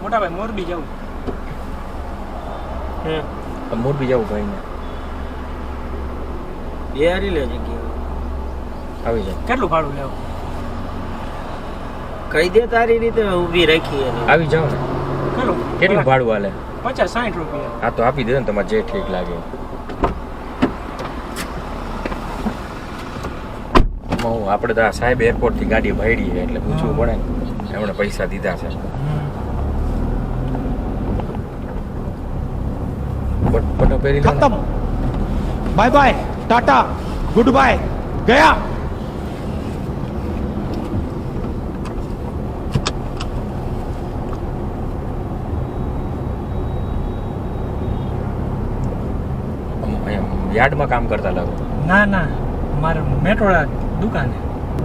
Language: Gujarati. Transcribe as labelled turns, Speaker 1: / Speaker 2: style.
Speaker 1: મોટા ભાઈ મોરબી જવું.
Speaker 2: મોરબી જવું ભાઈ ને
Speaker 3: યારી લે જગ્યા
Speaker 2: આવી જાય.
Speaker 1: કેટલું ભાડું લેવું?
Speaker 3: કહી દે તારી રીતે ઊભી રાખી એને.
Speaker 2: આવી જાવ ને. કેટલું ભાડું હાલે?
Speaker 1: 50-60 રૂપિયા.
Speaker 2: હા તો આપી દે ને તમારે જે ઠીક લાગે. આપણે તો આ સાહેબ એરપોર્ટ થી ગાડી ભાડી એટલે પૂછવું પડે ને એમણે પૈસા દીધા છે. પટ્ટો પહેરી લો.
Speaker 4: खत्म bye bye tata goodbye गया
Speaker 2: યાર્ડમાં કામ કરતા લાગો.
Speaker 1: ના મારે મેટ્રોળા દુકાને.